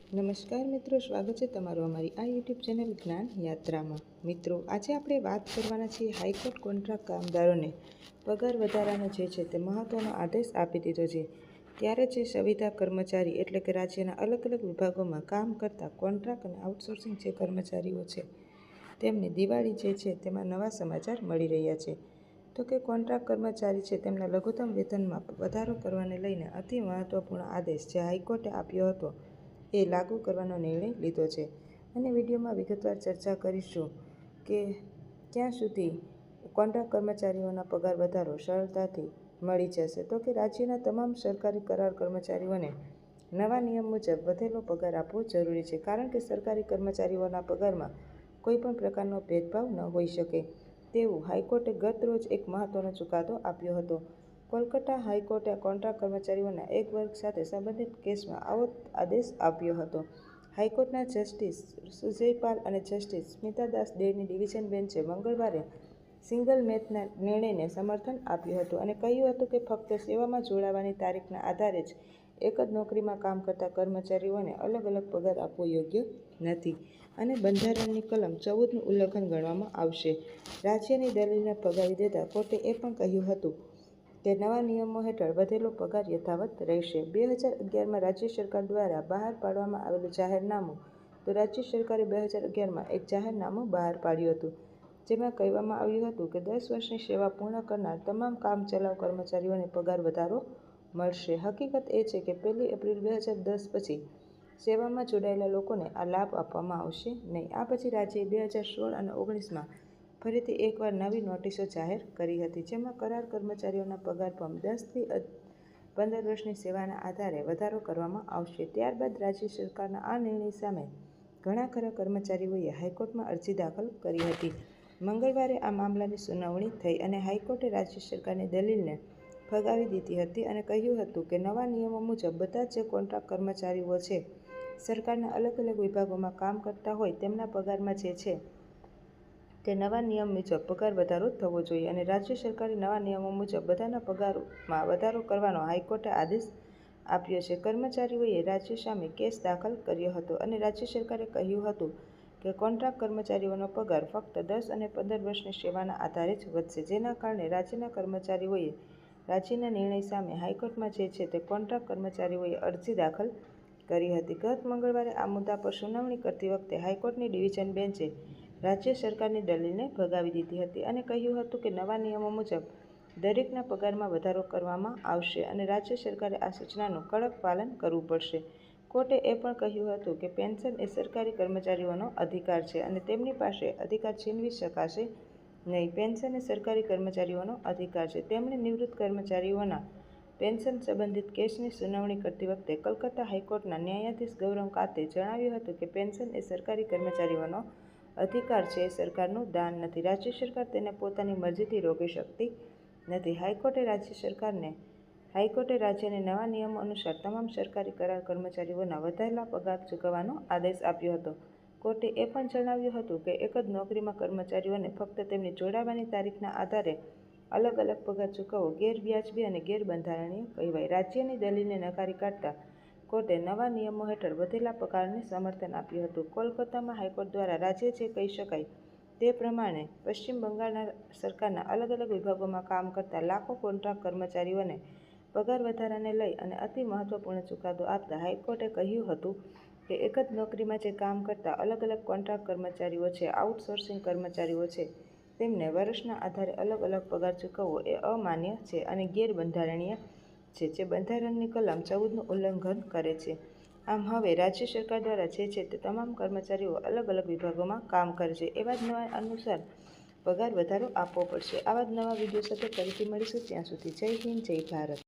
નમસ્કાર મિત્રો, સ્વાગત છે તમારું અમારી આ યુટ્યુબ ચેનલ જ્ઞાન યાત્રામાં। મિત્રો, આજે આપણે વાત કરવાના છીએ હાઈકોર્ટ કોન્ટ્રાક્ટ કામદારોને પગાર વધારાનો જે છે તે મહત્વનો આદેશ આપી દીધો છે। ત્યારે જે સંવિદા કર્મચારી એટલે કે રાજ્યના અલગ અલગ વિભાગોમાં કામ કરતા કોન્ટ્રાક્ટ અને આઉટસોર્સિંગ જે કર્મચારીઓ છે તેમને દિવાળી જે છે તેમાં નવા સમાચાર મળી રહ્યા છે। તો કે કોન્ટ્રાક્ટ કર્મચારી છે તેમના લઘુત્તમ વેતનમાં વધારો કરવાને લઈને અતિ મહત્વપૂર્ણ આદેશ જે હાઈકોર્ટે આપ્યો હતો એ લાગુ કરવાનો નિર્ણય લીધો છે। અને વિડીયોમાં વિગતવાર ચર્ચા કરીશું કે ક્યાં સુધી કોન્ટ્રાક્ટ કર્મચારીઓના પગાર વધારો સરળતાથી મળી જશે। તો કે રાજ્યના તમામ સરકારી કરાર કર્મચારીઓને નવા નિયમ મુજબ વધેલો પગાર આપવો જરૂરી છે, કારણ કે સરકારી કર્મચારીઓના પગારમાં કોઈપણ પ્રકારનો ભેદભાવ ન હોઈ શકે તેવું હાઈકોર્ટે ગત રોજ એક મહત્વનો ચુકાદો આપ્યો હતો। કોલકાતા હાઈકોર્ટે કોન્ટ્રાક્ટ કર્મચારીઓના એક વર્ગ સાથે સંબંધિત કેસમાં આવો આદેશ આપ્યો હતો। હાઈકોર્ટના જસ્ટિસ સુજય પાલ અને જસ્ટિસ સ્મિતા દાસ ડેની ડિવિઝન બેન્ચે મંગળવારે સિંગલ મેચના નિર્ણયને સમર્થન આપ્યું હતું અને કહ્યું હતું કે ફક્ત સેવામાં જોડાવાની તારીખના આધારે જ એક જ નોકરીમાં કામ કરતા કર્મચારીઓને અલગ અલગ પગાર આપવો યોગ્ય નથી અને બંધારણની કલમ 14નું ઉલ્લંઘન ગણવામાં આવશે। રાજ્યની દલીલને ફગાવી દેતા કોર્ટે એ પણ કહ્યું હતું કે નવા નિયમો હેઠળ વધેલો પગાર યથાવત રહેશે। 2011માં રાજ્ય સરકાર દ્વારા બહાર પાડવામાં આવેલું જાહેરનામું તો રાજ્ય સરકારે 2011માં એક જાહેરનામું બહાર પાડ્યું હતું, જેમાં કહેવામાં આવ્યું હતું કે 10 વર્ષની સેવા પૂર્ણ કરનાર તમામ કામચલાઉ કર્મચારીઓને પગાર વધારો મળશે। હકીકત એ છે કે 1 એપ્રિલ 2010 પછી સેવામાં જોડાયેલા લોકોને આ લાભ આપવામાં આવશે નહીં। આ પછી રાજ્યએ 2016 અને 19માં ફરીથી એકવાર નવી નોટિસો જાહેર કરી હતી, જેમાં કરાર કર્મચારીઓના પગાર પણ 10 થી 15 વર્ષની સેવાના આધારે વધારો કરવામાં આવશે। ત્યારબાદ રાજ્ય સરકારના આ નિર્ણય સામે ઘણા ખરા કર્મચારીઓએ હાઈકોર્ટમાં અરજી દાખલ કરી હતી। મંગળવારે આ મામલાની સુનાવણી થઈ અને હાઈકોર્ટે રાજ્ય સરકારની દલીલને ફગાવી દીધી હતી અને કહ્યું હતું કે નવા નિયમો મુજબ બધા જ જે કોન્ટ્રાક્ટ કર્મચારીઓ છે સરકારના અલગ અલગ વિભાગોમાં કામ કરતા હોય તેમના પગારમાં જે છે તે નવા નિયમ મુજબ પગાર વધારો થવો જોઈએ અને રાજ્ય સરકારે નવા નિયમો મુજબ બધાના પગારમાં વધારો કરવાનો હાઈકોર્ટે આદેશ આપ્યો છે। કર્મચારીઓએ રાજ્ય સામે કેસ દાખલ કર્યો હતો અને રાજ્ય સરકારે કહ્યું હતું કે કોન્ટ્રાક્ટ કર્મચારીઓનો પગાર ફક્ત 10 અને 15 વર્ષની સેવાના આધારે જ વધશે, જેના કારણે રાજ્યના કર્મચારીઓએ રાજ્યના નિર્ણય સામે હાઈકોર્ટમાં જે છે તે કોન્ટ્રાક્ટ કર્મચારીઓએ અરજી દાખલ કરી હતી। ગત મંગળવારે આ મુદ્દા પર સુનાવણી કરતી વખતે હાઈકોર્ટની ડિવિઝન બેન્ચે રાજ્ય સરકારની દલીલને ફગાવી દીધી હતી અને કહ્યું હતું કે નવા નિયમો મુજબ દરેકના પગારમાં વધારો કરવામાં આવશે અને રાજ્ય સરકારે આ સૂચનાનું કડક પાલન કરવું પડશે। કોર્ટે એ પણ કહ્યું હતું કે પેન્શન એ સરકારી કર્મચારીઓનો અધિકાર છે અને તેમની પાસે અધિકાર છીનવી શકાશે નહીં। પેન્શન એ સરકારી કર્મચારીઓનો અધિકાર છે। તેમણે નિવૃત્ત કર્મચારીઓના પેન્શન સંબંધિત કેસની સુનાવણી કરતી વખતે કલકત્તા હાઈકોર્ટના ન્યાયાધીશ ગૌરવ કાતે જણાવ્યું હતું કે પેન્શન એ સરકારી કર્મચારીઓનો અધિકાર છે, એ સરકારનું દાન નથી। રાજ્ય સરકાર તેને પોતાની મરજીથી રોકી શકતી નથી। હાઈકોર્ટે રાજ્યને નવા નિયમો અનુસાર તમામ સરકારી કરાર કર્મચારીઓના વધેલા પગાર ચૂકવવાનો આદેશ આપ્યો હતો। કોર્ટે એ પણ જણાવ્યું હતું કે એક જ નોકરીમાં કર્મચારીઓને ફક્ત તેમની જોડાવાની તારીખના આધારે અલગ અલગ પગાર ચૂકવવો ગેરવ્યાજબી અને ગેરબંધારણીય કહેવાય। રાજ્યની દલીલને નકારી કાઢતા કોર્ટે નવા નિયમો હેઠળ વધેલા પગારને સમર્થન આપ્યું હતું। કોલકાતામાં હાઈકોર્ટ દ્વારા રાજ્ય જે કહી શકાય તે પ્રમાણે પશ્ચિમ બંગાળના સરકારના અલગ અલગ વિભાગોમાં કામ કરતા લાખો કોન્ટ્રાક્ટ કર્મચારીઓને પગાર વધારાને લઈ અને અતિ મહત્વપૂર્ણ ચુકાદો આપતા હાઈકોર્ટે કહ્યું હતું કે એક જ નોકરીમાં જે કામ કરતા અલગ અલગ કોન્ટ્રાક્ટ કર્મચારીઓ છે, આઉટસોર્સિંગ કર્મચારીઓ છે, તેમને વર્ષના આધારે અલગ અલગ પગાર ચૂકવવો એ અમાન્ય છે અને ગેરબંધારણીય છે, જે બંધારણની કલમ 14નું ઉલ્લંઘન કરે છે। આમ હવે રાજ્ય સરકાર દ્વારા જે છે તે તમામ કર્મચારીઓ અલગ અલગ વિભાગોમાં કામ કરે છે એવા જ નવા અનુસાર પગાર વધારો આપવો પડશે। આવા જ નવા વિડીયો સાથે ફરીથી મળીશું, ત્યાં સુધી જય હિન્દ, જય ભારત।